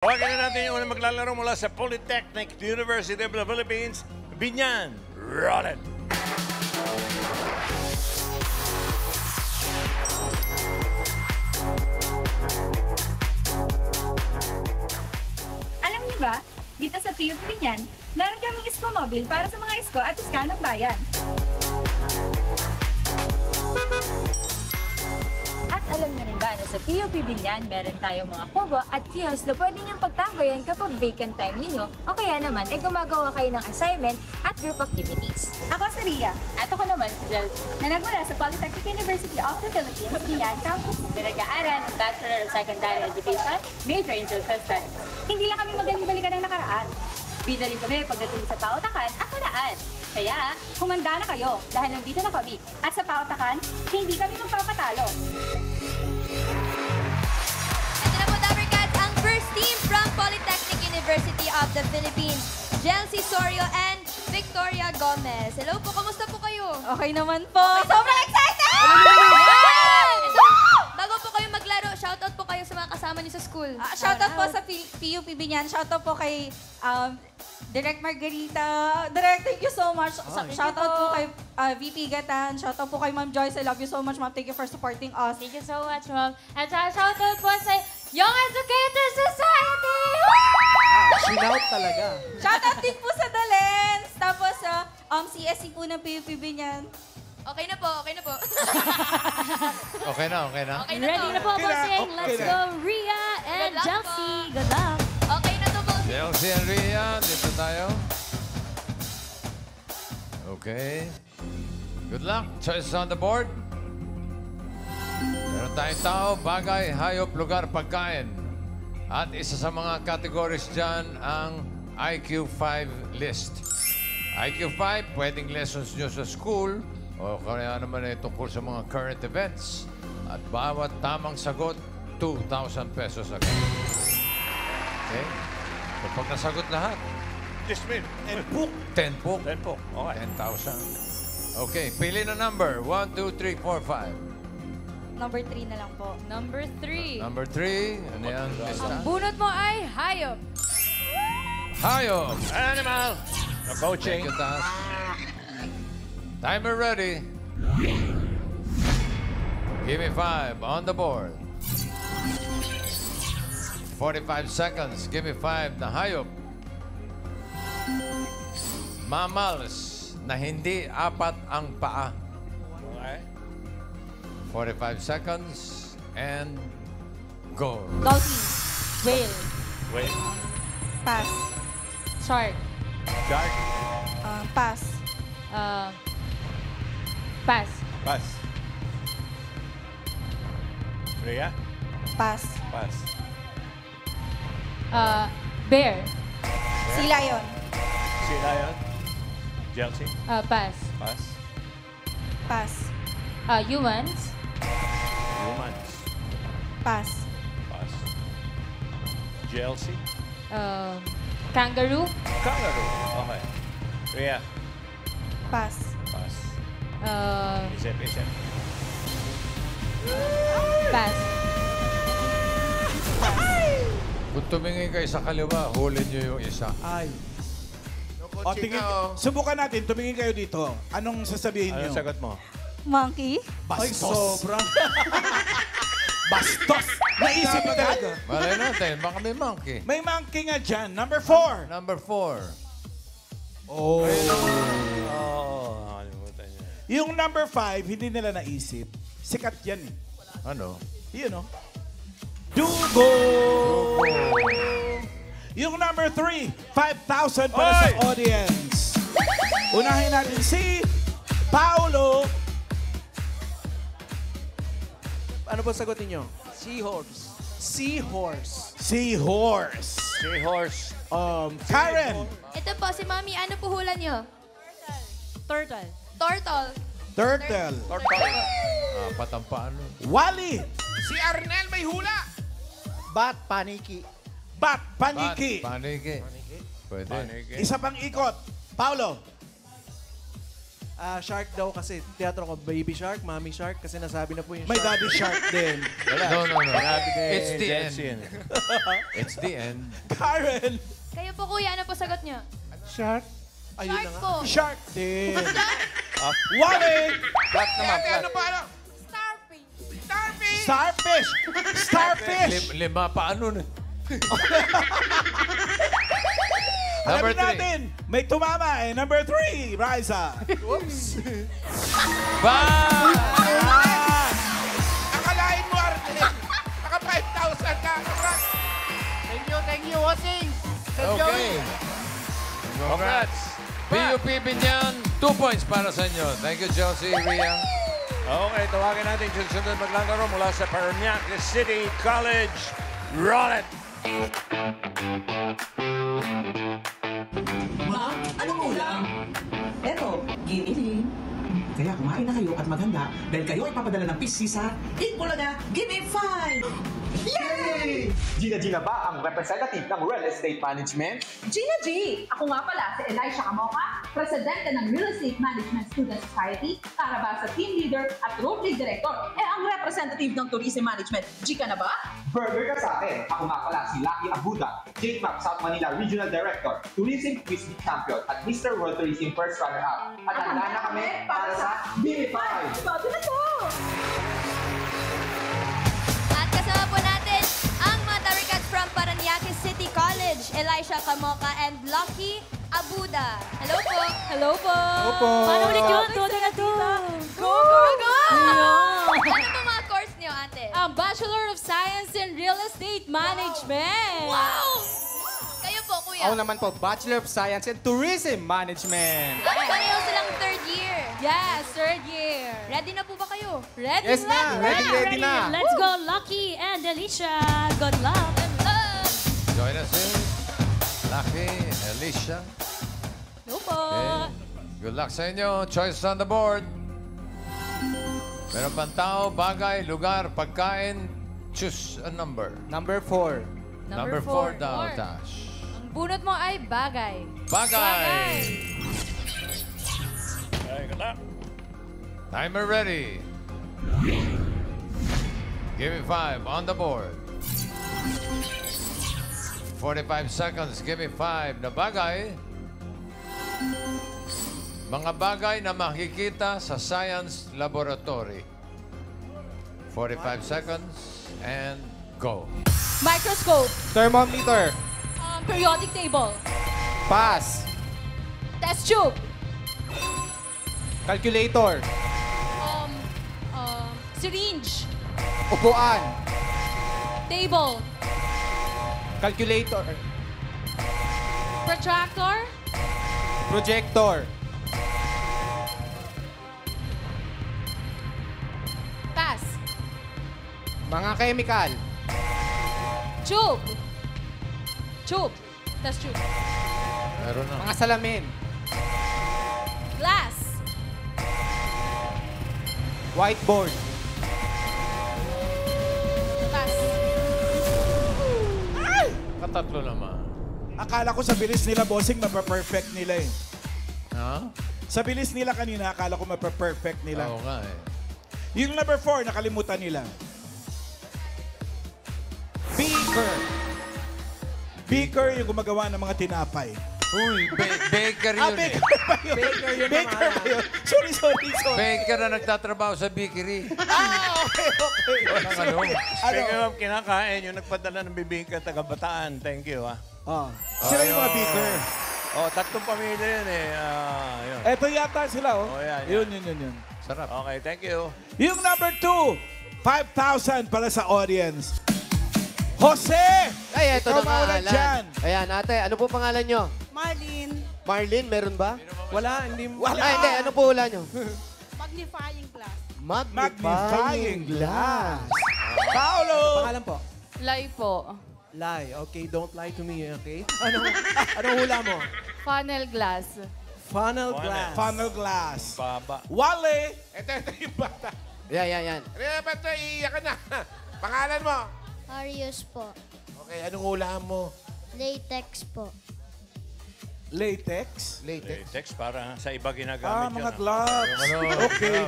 Tawagan na natin yung unang maglalaro mula sa Polytechnic University of the Philippines, Binyan. Roll it! Alam niyo ba, dito sa PUP Binyan, meron kaming Isko Mobile para sa mga Isko at Iska ng bayan. At alam niyo rin ba na sa PUP Binyan, meron tayong mga kubo at kiosk na pwede niyong pagtambayan kapag vacant time ninyo o kaya naman ay gumagawa kayo ng assignment at group activities. Ako si Ria. At ako naman si Jel, na nagmula sa Polytechnic University of the Philippines, Binyan Campus. Pinag-aaral ng Bachelor of Secondary Education, major in Social Studies. Hindi lang kami magaling balikan ng nakaraan. Bida rin kami pagdating sa pautakan at hulaan. Kaya, humanda na kayo dahil nandito na kami. At sa pautakan, hindi kami magpapatalo. Ito na po, Dabber Cats, ang first team from Polytechnic University of the Philippines. Jelcy Sorio and Victoria Gomez. Hello po, kamusta po kayo? Okay naman po. Sobrang excited! Yan! Bago po kayo maglaro, shoutout po kayo sa mga kasama niyo sa school. Shoutout po sa PUP Binyan. Shoutout po kay Direct Margarita. Direct, thank you so much. Shoutout po kay VP Gatan. Shoutout po kay Ma'am Joyce. I love you so much, Ma'am. Thank you for supporting us. Thank you so much, Ma'am. At shoutout po sa Young Educator Society! Shinout talaga. Shoutout din po sa Dalens. Tapos CSC po ng PUP Binyan. Okay na po, okay na po. Okay na, okay na. Okay na Ready to. na po, bossing. Let's Okay go, Ria and Good luck Jelcy. po. Good luck. Okay na to, boss. Jelcy and Ria, dito tayo. Okay. Good luck. Choices on the board. Meron tayong tao, bagay, hayop, lugar, pagkain. At isa sa mga categories dyan ang IQ5 list. IQ5, pwedeng lessons nyo sa school o kaya naman ay tungkol sa mga current events. At bawat tamang sagot, 2,000 pesos agad. Okay? So pag nasagot lahat, Yes, ma'am. And book. 10 po. 10 po. Okay. 10,000. Okay, pili na number. 1, 2, 3, 4, 5. Number 3 na lang po. Number 3. Number 3, ano yan, lista? Ang bunot mo ay hayop. Hayop. Animal. The coaching. Thank you, Taas. Timer ready. Give me 5 on the board. 45 seconds. Give me 5 na hayop. Mammals na hindi apat ang paa. Okay. 45 seconds and go. Dolphin. Whale. Wait. Pass. Shark. Shark. Pass. Pass. Pass. Rhea. Pass. Pass. Bear. Sea lion. Sea lion. Jelcy. Pass. Pass. Pass. Humans. Humans. Pass. Pass. Jelcy. Kangaroo. Kangaroo. Okay. Rhea. Pass. Pass. Isip, isip. Pass. Kung tumingin kayo sa kaliwa, hulin nyo yung isa. Ay. O, tingin, subukan natin. Tumingin kayo dito. Anong sasabihin Ano niyo? sagot mo? Monkey. Ay, sobrang. Bastos. Naisip mo talaga. Malay natin, baka may monkey. May monkey nga dyan. Number 4. Number 4. Oh. Oh, nakalimutan niya. Yung number 5, hindi nila naisip. Sikat yan eh. Ano? Yun o. Dugo! Yung number 3, 5,000 para sa audience. Unahin natin si Paolo. Ano po sagot ninyo? Seahorse. Seahorse. Seahorse. Seahorse. Karen. Ito po, si Mami, ano po hula niyo? Turtle. Turtle. Turtle. Apat ang paano. Wally. Si Arnel may hula. Bat, paniki. Bat. Paniki. Paniki. Pwede. Isa pang ikot. Paolo. Shark daw kasi. Teatro ko, Baby Shark, Mommy Shark. Kasi nasabi na po yung May shark. Daddy Shark din. No. Sinabi ni It's the end. Jensen. It's the end. Karen. Kayo po, kuya, ano po sagot niyo? Shark? Ayun Shark na nga. po. Shark din. Wally. Flat naman, flat. Starfish. Starfish. Lima pa ano na. Alamin Number 3. natin. May tumama eh. Number 3, Riza. Bye! Akalain mo, Arnel. Naka 5,000 ka. Thank you, Wasing. Okay. Congrats. PUP Binyan, 2 points para sa inyo. Thank you, Chelsea, Ria. Okay, tawagin natin yung sunod maglalaro mula sa Parañaque City College. Roll it! Ma'am, anong ulam? Eto, ginili. Kaya kumain na kayo at maghanda dahil kayo ay papadala ng PC sa Eat-Bulaga Gimme 5! Yay! Gina ba ang representative ng Real Estate Management? Gina G! Ako nga pala si Elisha Camoca, presidente ng Real Estate Management Student Society, para ba sa team leader at role director. Ang representative ng Tourism Management, G ka na ba? Burger ka sa akin. Ako nga pala si Lucky Abuda, JMAP South Manila Regional Director, Tourism Quiz Week Champion at Mr. World Tourism First Runner-Up. At handa na kami para sa Gimme 5! Sabi na to! At kasama po natin ang mga Tarikats from Parañaque City College, Elisha Camoca and Lucky Abuda. Hello po. Hello po. Hello po. Paano ulit yun? Todo na to. Go, go, go! Ano po mga course niyo, ate? Bachelor of Science in Real Estate Management. Wow! Kayo po, kuya. Ako naman po, Bachelor of Science and Tourism Management. At pareho silang third year. Yes, third year. Ready na po ba kayo? Ready, Yes na, ready na. Let's go, Lucky and Alicia. Good luck. Join us in. Lucky, Alicia. Hello po. Okay. Good luck sa inyo. Choices on the board. Meron pang tao, bagay, lugar, pagkain. Choose a number. Number 4. Number 4 daw, Tash. Ang bunot mo ay bagay. Bagay! Ay, ganda. Timer ready. Give me 5 on the board. 45 seconds. Give me 5 na bagay. Mga bagay na makikita sa science laboratory. 45 seconds and go. Microscope. Thermometer. Periodic table. Pass. Test tube. Calculator. Syringe. Upuan. Table. Calculator. Protractor. Projector. Pass. Mga chemical. Tube. Tube. Test tube. Meron na. Mga salamin. Glass. Whiteboard. Pass. Katatlo naman. Akala ko sa bilis nila, bossing, mapaperfect nila eh. Ha? Sa bilis nila kanina, akala ko mapaperfect nila. Oo nga eh. Yung number 4, nakalimutan nila. Beaker. Beaker yung gumagawa ng mga tinapay. Uy, baker yun eh. Baker pa yun. Baker yun Baker naman. pa yun. Sorry. Baker na nagtatrabaho sa bakery. Okay. Walang ano. Speaking of kinakain, yung nagpadala ng bibingka taga Bataan. Thank you, ha. Sila yung mga beaker. Oh, tatlong pamilya yun eh. Yun. Eto yata sila, oh. Oh, yan. Yun. Sarap. Okay, thank you. Yung number 2, 5,000 para sa audience. Jose! Ay, eto Ikaw na maulan pangalan. dyan. Ayan, ate, ano po pangalan nyo? Marlene, Marlene, meron ba? Wala, hindi. Wala. Ay, hindi. Ano po hula nyo? magnifying glass. Magnifying glass. Paolo! Pangalan po? Lai po. Lie. Okay, don't lie to me, okay? Anong hula mo? Funnel glass. Funnel glass. Funnel glass. Baba. Wale! Ito yung bata. Yan. Ba't iiyak ka na? Pangalan mo? Arius po. Okay, anong ulam mo? Latex po. Latex? Latex para sa iba ginagamit mga yun. gloves. Okay.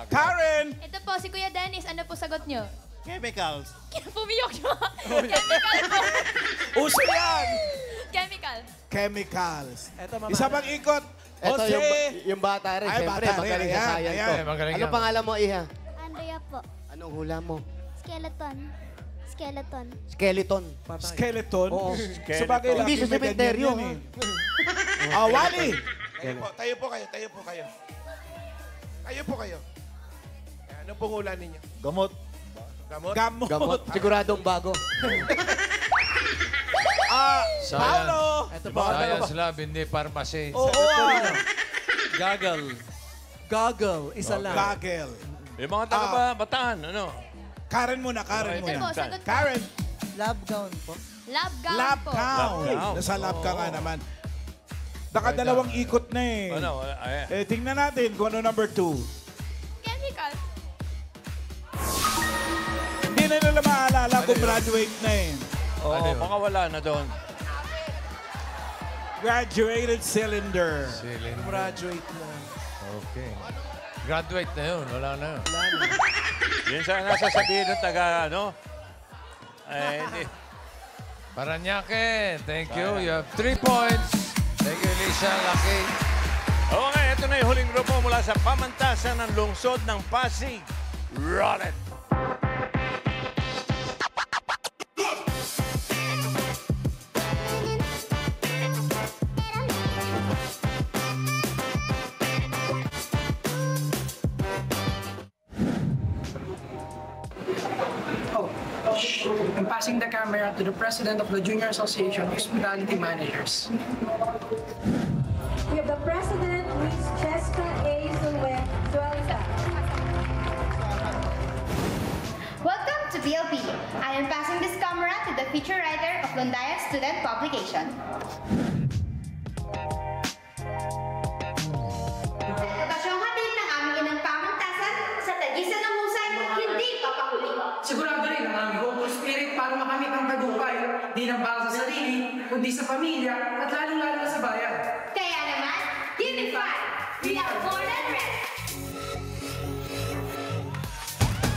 Karen! Ito po, si Kuya Dennis. Ano po sagot nyo? Chemicals. Pumiyok nyo. Chemical po. Uso yan! Chemical. Chemicals. Eto, mama. Isa pang ikot. Ito, Jose! yung bata rin. Ay, Siyempre, bata rin. magaling sa Ayan, science ayan. to. Magaling Ano yan. pangalan mo, Iha? Andrea po. Anong hula mo? Skeleton. Skeleton. Skeleton. Skeleton? Oo. Sabagay lang. Hindi sa sementeryo. Wally! Tayo po kayo. Tayo po kayo. Anong pong hula ninyo? Gamot. Gamot? Gamot. Siguradong bago. Paolo! Science lab, hindi pharmacy. Goggle. Isa lang. Gagel. Yung mga taga-bataan, ano? Karen muna. Ito po, sagot po. Karen! Lab gown po. Lab gown Lab po. gown. Lab gown. Nasa lab ka nga naman. Nakadalawang ikot na eh. Ano? Tingnan natin kung ano number 2. Chemical. Hindi na nila maalala kung graduate na eh. Oo, baka wala na doon. Graduated cylinder. Graduate na. Okay. Graduate na yun. Wala na yun. Yun sa nasasabihin ng taga, ano? Hindi. Paranaque, thank you. You have 3 points. Thank you, Alicia. Lucky. Okay, ito na yung huling grupo mula sa pamantasan ng lungsod ng Pasig. Roll it! I'm passing the camera to the President of the Junior Association of Hospitality Managers. We have the President, Ms. Jessica A. Zuelta. Welcome to BLP. I am passing this camera to the feature writer of Lundayan Student Publication. Okasyong hatid ng aming inang pamantasan sa tagisan ng husay, hindi papahuli. Sigurado rin ang aming hopeful spirit para makamit ang tagumpay, di lang para sa sarili, kundi sa pamilya at lalong-lalo na sa bayan. Kaya naman, give me 5. We are more than ready.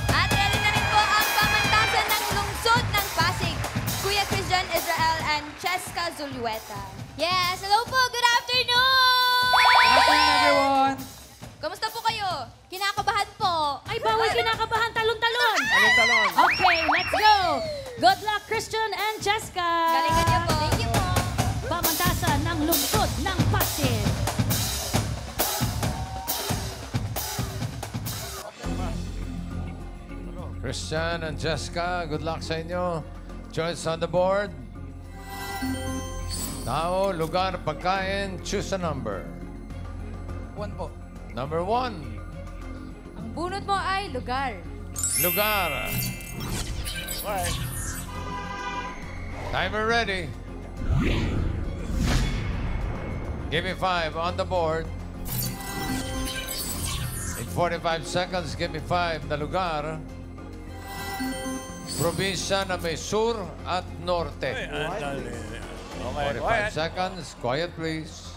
At ready na rin po ang pamantasan ng lungsod ng Pasig. Kuya Christian Israel and Cheska Zulueta. Yes, hello po. Good afternoon! Good afternoon, everyone! Kamusta po kayo? Kinakabahan po. Ay, bawal kinakabahan. Talon-talon. Talon-talon. Okay, let's go. Good luck, Christian and Jessica. Galingan niyo po. Thank you po. Pamantasan ng lungsod ng Pasig. Christian and Jessica, good luck sa inyo. Choice on the board. Tao, lugar, pagkain, choose a number. 1 po. Number 1, Ang bunot mo ay lugar. lugar. Okay. Timer ready. Give me 5 on the board. In 45 seconds, give me 5 na lugar. Probinsya na may sur at norte. Okay, 45 quiet. seconds. Quiet, please.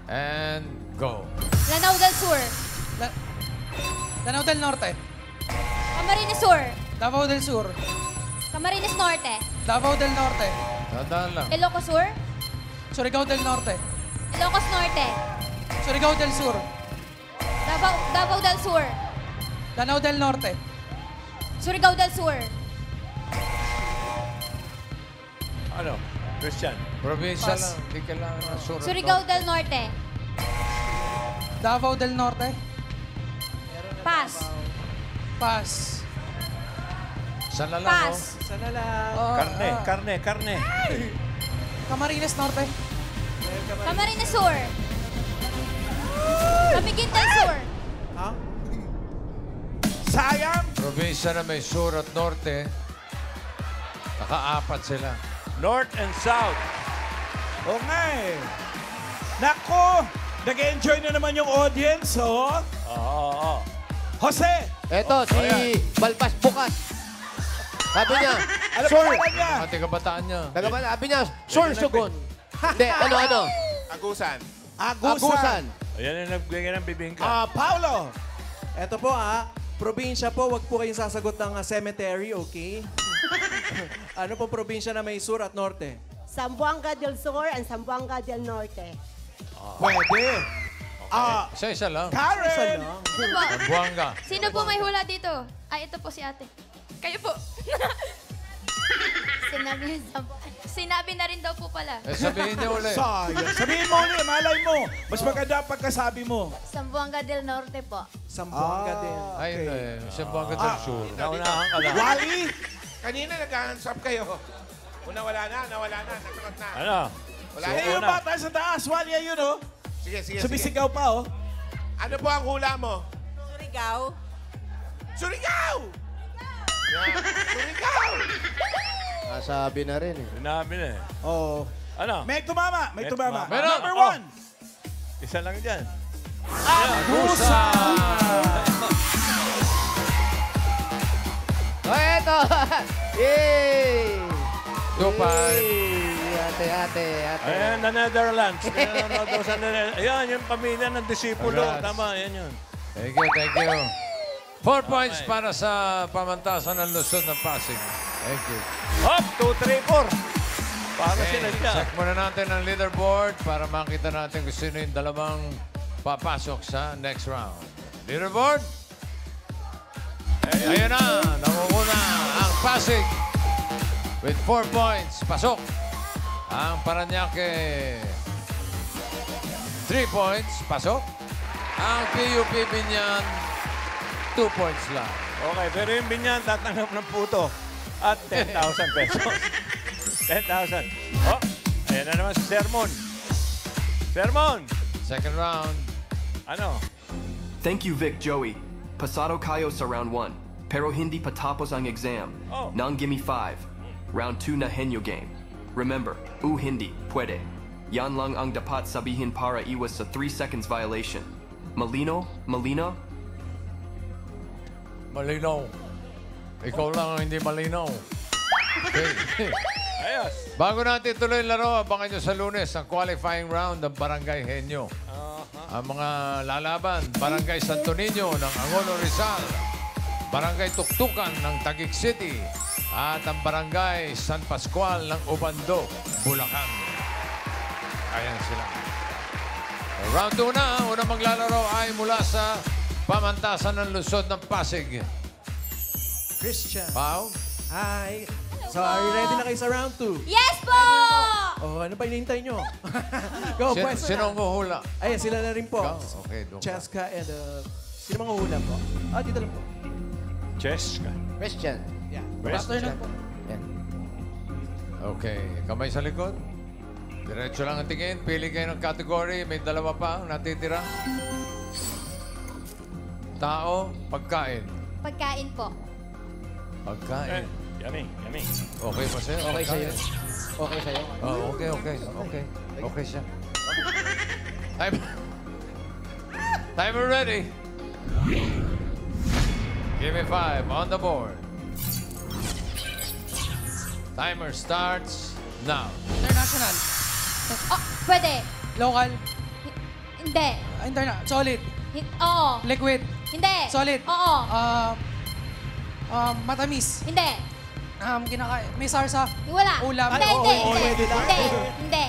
And go. Lanao del Sur. Lanao del Norte. Camarines Sur. Davao del Sur. Camarines Norte. Davao del Norte. Tandaan lang. Ilocos Sur. Surigao del Norte. Ilocos Norte. Surigao del Sur. Davao del Sur. Lanao del Norte. Surigao del Sur. Ano? Christian. Probinsya Pass. lang. Hindi kailangan ng sur at Surigao norte. del Norte. Davao del Norte. Pass. Pass. Saan na lang, Pass. Isa na lang. Karne. Camarines Norte. Camarines Sur. Camiguin del Sur. Ha? Sayang! Probinsya na may sur at norte. Naka-4 sila. North and South. Oo nga eh. Nako! Nag-enjoy na naman yung audience, oh. Oo. Jose! Eto, si Balpas Bukas. Sabi niya, Ano Sir, pa niya? Mga taga-bataan niya. sabi niya, Sir Sugon. Hindi, ano? Agusan. Agusan. Ayan yung nagbigay ng bibingka. Paolo. Eto po probinsya po, wag po kayong sasagot ng cemetery, okay? Ano po probinsya na may sur at norte? Zamboanga del Sur and Zamboanga del Norte. Pwede. Isa-isa lang. Karen! Sino po? Buanga. Sino po may hula dito? Ay, ito po si ate. Kayo po. Sinabi na rin daw po pala. Sabihin niyo ulit. Sayang. Sabihin mo ulit, malay mo. Mas maganda pagkasabi mo. Zamboanga del Norte po. Zamboanga din. Ay, Zamboanga del Sur. Naunahan ka lang. Wally? Kanina nag-hands up kayo. Nawala na. Nasagot na. Ano? Wala Sige, yung bata sa taas. Wally, ayun, oh. Sige. Sumisigaw pa, oh. Ano po ang hula mo? Surigao. Surigao! Surigao! Nasabi na rin eh. Sinabi na eh. Oo. Ano? May tumama. Meron. Number Oh. 1. Isa lang dyan. Agusan! Eto! Yay! 2-5. Ate. Ayan, the Netherlands. Pinanonood ko sa Netherlands. Ayan, yung pamilya ng disipulo. Congrats. Tama, ayan yun. Thank you. 4 points para sa pamantasan ng Luzon ng Pasig. Thank you. Hop, 2, 3, 4. Para sila siya. Check muna natin ang leaderboard para makita natin kung sino yung dalawang papasok sa next round. Leaderboard. Ayun na, nangunguna ang Pasig with 4 points. Pasok. Ang Parañaque, 3 points. Pasok. Ang PUP Binyan, 2 points lang. Okay, pero yung Binyan tatanggap ng puto at 10,000 pesos. 10,000. Oh, ayan na naman si Sermon. Sermon! Second round. Ano? Thank you, Vic Joey. Pasado kayo sa round 1. Pero hindi patapos ang exam. Oh. Nang gimme 5. Round 2 na henyo game. Remember, hindi, pwede. Yan lang ang dapat sabihin para iwas sa 3 seconds violation. Malino? Malinaw. Ikaw lang ang hindi malinaw. Okay. Ayos. Bago natin tuloy yung laro, abangan nyo sa Lunes ang qualifying round ng Barangay Henyo. Ang mga lalaban, Barangay Santo Niño ng Angono Rizal, Barangay Tuktukan ng Taguig City, at ang Barangay San Pascual ng Ubando, Bulacan. Ayan sila. Round 2 na, unang maglalaro ay mula sa pamantasan ng Luzon ng Pasig. Christian. Pao? Hi. So, are you ready na kayo sa round 2? Yes po! Oh, ano pa hinihintay nyo? Go, pwesto Sino na. ang huhula? Ayan, sila na rin po. Okay, doon ka. Cheska and sino mga hula po? Dito lang po. Cheska. Christian. Yeah. Christian. Okay, kamay sa likod. Diretso lang ang tingin. Pili kayo ng category. May dalawa pa ang natitira. Tao, pagkain. Pagkain po. Pagkain. Yummy. Okay pa sa'yo? Okay sa'yo. Okay sa'yo. Oh, okay. Okay siya. Timer ready. Give me 5 on the board. Timer starts now. International. Oh, pwede. Local. Hindi. Solid. Oo. Liquid. Hindi. Solid. Oo. Matamis. Hindi. May sarsa. Wala. Ulam. Hindi.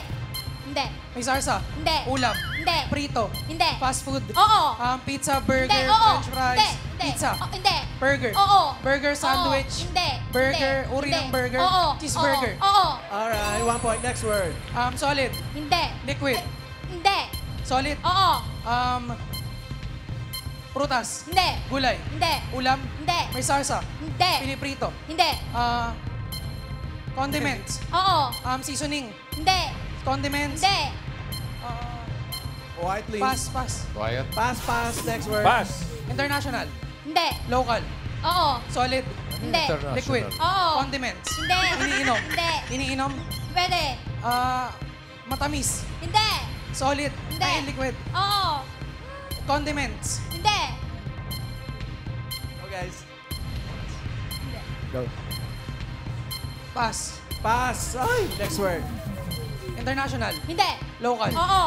May sarsa. Hindi. Ulam. Hindi. Prito. Hindi. Fast food. Oo. Pizza, burger, Hindi. Oo. french fries. Hindi. Pizza. Hindi. Burger. Oo. Burger sandwich. Oo. Hindi. Burger. Hindi. Uri ng Hindi. burger. Oo. Cheeseburger. Oo. Alright, 1 point. Next word. Solid. Hindi. Liquid. Hindi. Solid. Oo. Prutas. Hindi. Gulay. Hindi. Ulam. Hindi. May sarsa. Hindi. Piniprito. Hindi. Condiments. Oo. Seasoning. Hindi. Condiments. Hindi. Quiet, please. Pass. Quiet. Pass. Next word. Pass. International. Hindi. Local. Oo. Solid. Hindi. Liquid. Oo. Condiments. Hindi. Iniinom. Hindi. Iniinom. Pwede. Matamis. Hindi. Solid. Hindi. Ay, liquid. Oo. Condiments. Hindi. Go, guys. Go. Pass. Pass. Ay, next word. International. Hindi. Local. Oo.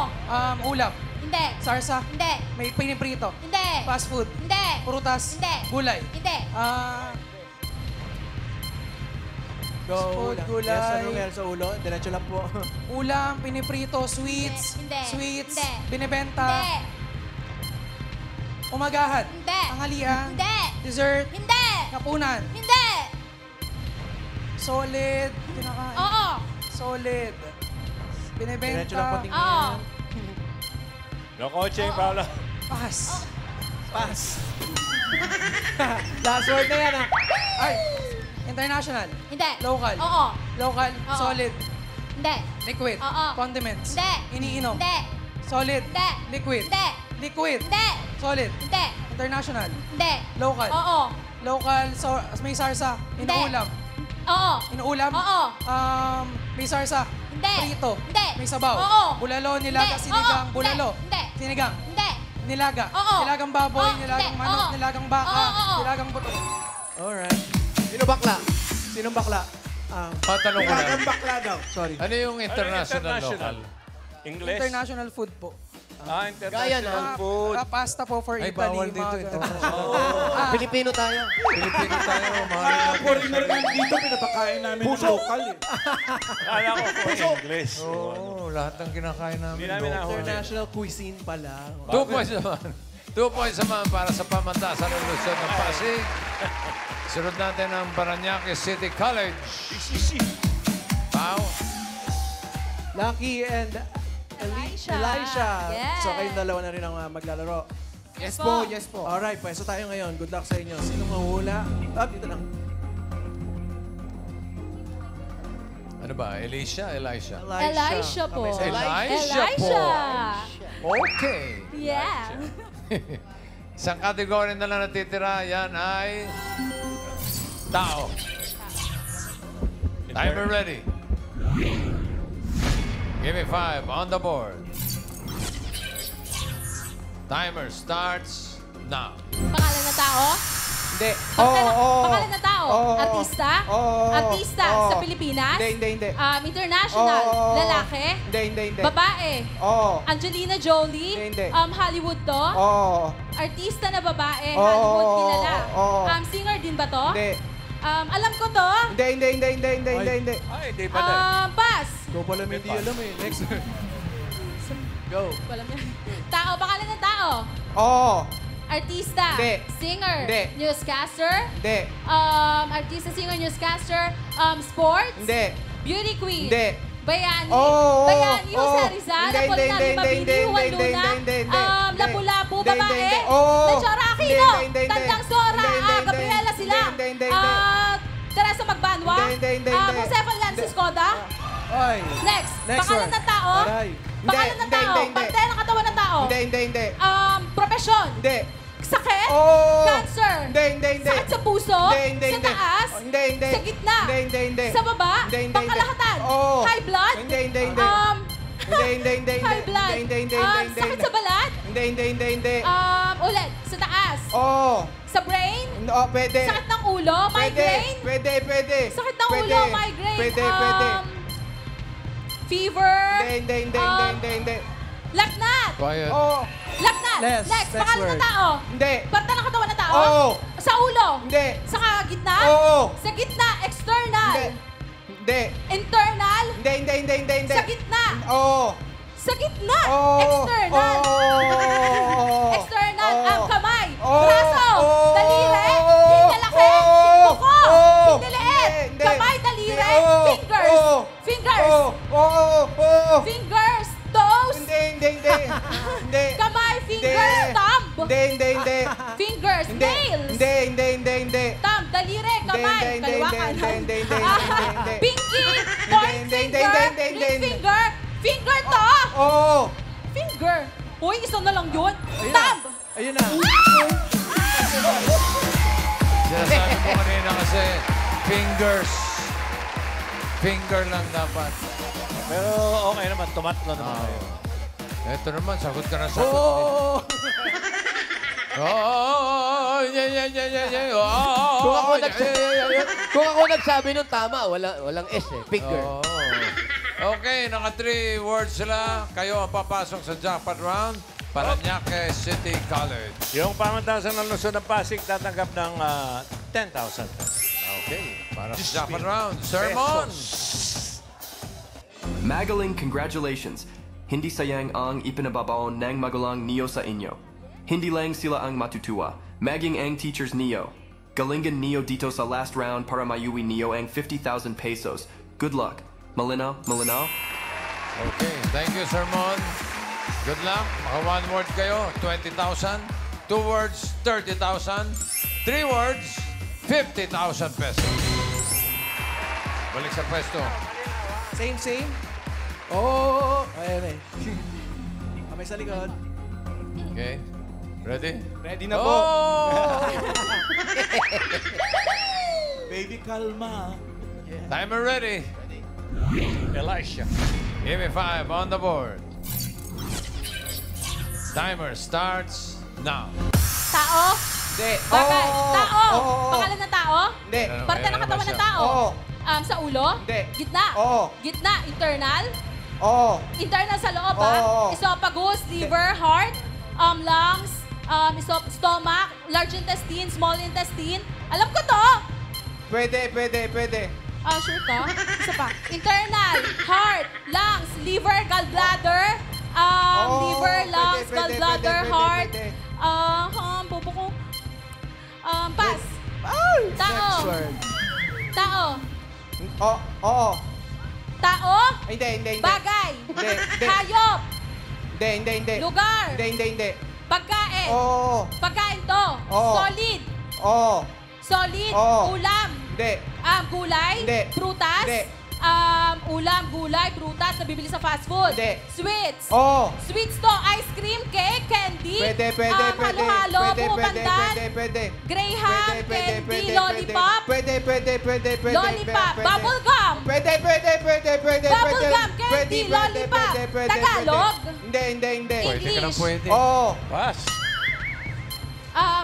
Ulam. Hindi. Sarsa. Hindi. May piniprito. Hindi. Fast food. Hindi. Prutas. Hindi. Gulay. Hindi. Go, Food, ulam. gulay. Yes, ano meron sa ulo? Diretso lang po. Ulam, piniprito, sweets. Hindi. Sweets. Hindi. Binibenta. Hindi. Umagahan. Hindi. Tanghalian. Hindi. Dessert. Hindi. Hapunan. Hindi. Solid. Kinakain. Oo. Solid. Binibenta. Diretso lang po tingin. Oo. No coaching, Paolo. Pass. Pass. Last word na yan, ha? Ay. International. Hindi. Local. Oo. Local. Oo. Solid. Hindi. Liquid. Oo. Condiments. Hindi. Iniinom. Hindi. Solid. Hindi. Liquid. Hindi. Liquid. Hindi. Solid. Hindi. International. Hindi. Local. Oo. Local. So, may sarsa. Hindi. Inuulam. Oo. Inuulam. Oo. May sarsa. Hindi. Prito. Hindi. May sabaw. Oo. Bulalo, nilaga, Hindi. sinigang. Oo. Bulalo. Hindi. Sinigang. Hindi. Nilaga. Oo. Nilagang baboy, Oo. nilagang Hindi. manok, Oo. nilagang baka, Oo. nilagang buto. Alright. Sino bakla? Sinong bakla? Patanong ko lang. Nilagang bakla daw. Sorry. Ano yung international, local? English? International food po. International food. Pasta po for Ay, Italy. bawal dito mga ito. ganun. Pilipino tayo. Pilipino tayo. Foreigner nga dito, pinapakain namin ng local eh. Kala ko po English. Oo, lahat ng kinakain namin. Hindi namin local. nahuli. International cuisine pala. 2 points naman. 2 points naman para sa pamantasan ng Luzon ng Pasig. Sunod natin ang Parañaque City College. Pao. Lucky and Elisha. Yes. So kayong dalawa na rin ang maglalaro. Yes po, yes po. Alright, pwesto tayo ngayon. Good luck sa inyo. Sinong mahula? Dito lang. Ano ba? Elisha? Elisha? Elisha po. Elisha po. Okay. Yeah. Isang kategory na lang natitira. Yan ay tao. Timer ready. Give me 5 on the board. Timer starts now. Pangalan na tao? Hindi. Pangalan na tao? Artista? Oo. Artista sa Pilipinas? Hindi. International? Lalaki? Hindi. Babae? Oo. Angelina Jolie? Hindi. Hollywood to? Oo. Artista na babae? Oo. Hollywood kilala? Oo. Singer din ba to? Hindi. Alam ko to? Hindi. Ay, hindi pa tayo. Pass. Go pala may di alam eh. Next. Go. Walang yan. Tao, pangalan ng tao? Oo. Artista? Hindi. Singer? Hindi. Newscaster? Hindi. Artista, singer, newscaster? Sports? Hindi. Beauty queen? Hindi. Bayani? Oo. Bayani, Oo. Jose Rizal? Hindi, Apolinario Mabini? Juan Luna? Lapu-Lapu, babae? Lechora Aquino? Tandang Sora? Gabriela Sila? Teresa Magbanwa? Josefa Lancis Coda? Oy. Next. Next Pangalan one. ng tao? Aray. Pangalan ng tao? Parte ng katawan ng tao? Hindi. Profesyon? Hindi. Sakit? Oo. Cancer? Hindi. Sakit sa puso? Hindi. Sa taas? Hindi. Sa gitna? Hindi. Sa baba? Hindi. Pangkalahatan? Oo. High blood? Hindi. Hindi. High blood? Sakit sa balat? Hindi. Ulit. Sa taas? Oo. Sa brain? Oo, pwede. Sakit ng ulo? Migraine? Pwede. Sakit ng ulo? Migraine? Pwede. Fever? Hindi. Laknat? Quiet. Oo. Laknat? Next Next. Pangalan word. ng tao? Hindi. Parte ng katawan ng tao? Oo. Sa ulo? Hindi. Sa gitna? Oo. Sa gitna? External? Hindi. Internal? Hindi. Sa gitna? Oo. Sa gitna? Oo. External? Oo. External? Oo. Kamay? Oo. Braso? Oo. Daliri? Oo. Hindi laki? Oo. Kuko? Oo. Hindi liit? Hindi. Kamay? Daliri? Oo. Fingers? Oo. Fingers? Oo. Fingers? Toes? Hindi. Kamay? Fingers? Thumb? Hindi. Fingers? Nails? Hindi. Thumb? Daliri? Kamay? Hindi. Kaliwa kanan? Hindi. Pinky? Point finger? Ring finger? Finger to? Oo. Finger? Uy, isa na lang yun. Ayun na. Thumb? Ayun na. Sinasabi ko kanina kasi fingers. Finger lang dapat. Pero okay naman, tumatlo naman kayo. Ito naman, sagot ka na sagot. Oo. Kung ako nagsabi nung tama, walang S eh. Finger. Okay, naka 3 words sila. Kayo ang papasok sa jackpot round. Parañaque City College. Yung pamantasan ng Luzon ng Pasig tatanggap ng 10,000 pesos. Okay, para sa jackpot round. Sermon! Magaling congratulations. Hindi sayang ang ipinababaon ng magulang niyo sa inyo. Hindi lang sila ang matutuwa. Maging ang teachers niyo. Galingan niyo dito sa last round para mayuwi niyo ang 50,000 pesos. Good luck. Malinaw? Malinaw? Okay, thank you, Sermon. Good luck. Maka 1 word kayo, 20,000. 2 words, 30,000. 3 words, 50,000 pesos. Balik sa pwesto. Same. Oh! Ayan eh. Kamay sa likod. Okay. Ready? Ready na po. Oh! Baby, kalma. Timer ready. Elisha. Give me 5 on the board. Timer starts now. Tao? Hindi. Bagay. Tao? Oo. Pangalan ng tao? Hindi. Parte ng katawan ng tao? Oo. Sa ulo? Hindi. Gitna? Oo. Gitna? Internal? Oo. Internal sa loob, Oo. Esophagus, liver, heart, lungs, stomach, large intestine, small intestine. Alam ko to! Pwede. Sure ka? Isa pa. Internal, heart, lungs, liver, gallbladder, liver, lungs, gallbladder, heart. Bobo ko. Pass. Tao. Tao. Oo. Tao? Hindi. Bagay. Hindi. Hayop. Hindi. Lugar. Hindi. Pagkain. Oo. Pagkain to. Oo. Solid. Oo. Solid. Oo. Ulam. Hindi. Gulay. Hindi. Prutas. Hindi. Ulam, gulay, prutas na bibili sa fast food. Hindi. Sweets. Oo. Sweets to. Ice cream, cake, candy. Pwede. Halo-halo, buko pandan. Pwede. Graham, candy, lollipop. Pwede. Lollipop. Bubble gum. Pwede. Bubble gum, candy, lollipop. Tagalog. Hindi. Pwede ka ng pwede. Oo. Pass.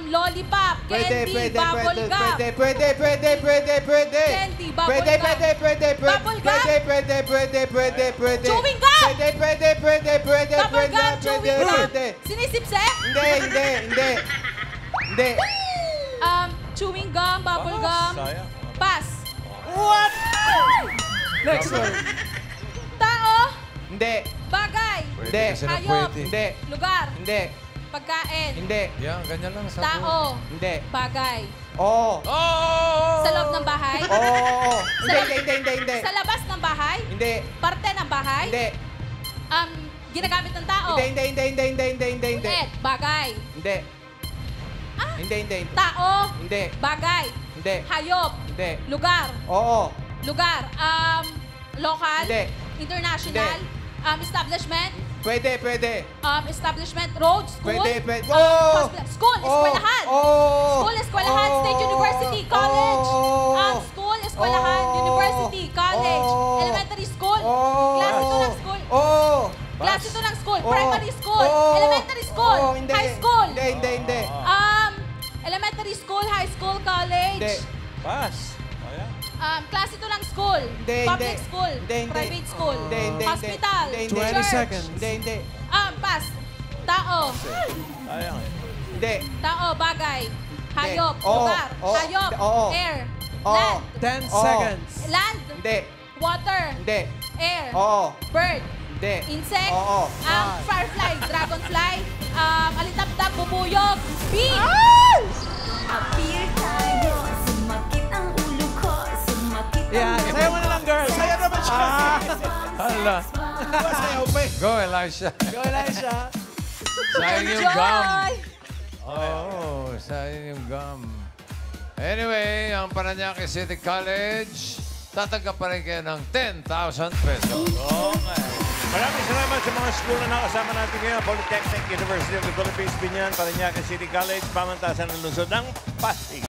Lollipop, candy, bubble gum. Pwede. Candy, bubble gum. Bubble gum. Pwede. Chewing gum. Pwede. Bubble gum, chewing gum. Sinisipsip. Hindi. Chewing gum, bubble gum. Sayang. Pass. What? Next one. Tao. Hindi. Bagay. Pwede kasi ng Hayop. pwede. Hindi. Lugar. Hindi. Pagkain. Hindi. Yan, ganyan lang. Sabi. Tao. Hindi. Bagay. Oo. Sa loob ng bahay. Oo. Hindi. Sa labas ng bahay. Hindi. Parte ng bahay. Hindi. Ginagamit ng tao. Hindi. Ulit. Bagay. Hindi. Hindi. Tao. Hindi. Bagay. Hindi. Hayop. Hindi. Lugar. Oo. Lugar. Local. Hindi. International. Establishment. Pwede. Establishment. Road. School. Pwede. Hospital. School. Eskwelahan. School. Eskwelahan. State University. College. School. Eskwelahan. University. College. Elementary school. Klase ito ng school. Klase ito ng school. Primary school. Elementary school. High school. Hindi. Elementary school, high school, college. Hindi. Pass. Klase ito ng school. Public school. Private school. Hospital. 20 church. seconds. Hindi. Pass. Tao. Sayang. Hindi. Tao, bagay. Hayop. Oo. Lugar. Oo. Hayop. Oo. Air. Oo. Land. 10 seconds. Land. Hindi. Water. Hindi. Air. Oo. Bird. Hindi. Insect. Oo. Firefly. Dragonfly. Alitaptap. Bubuyog. Bee. Appear tayo, sumakit ang ulo ko, sumakit ang Yeah, sayo mo na lang, girl. Sayo naman siya. Hala. Sayo pa eh. Go, Elisha. Go, Elisha. Sayang yung gum. Sayang yung gum. Anyway, ang Parañaque City College, tatanggap pa rin kayo ng 10,000 pesos. Okay. Maraming salamat sa mga school na nakasama natin ngayon. Polytechnic, University of the Philippines, Binyan, Parañaque City College, Pamantasan ng Luzon ng Pasig.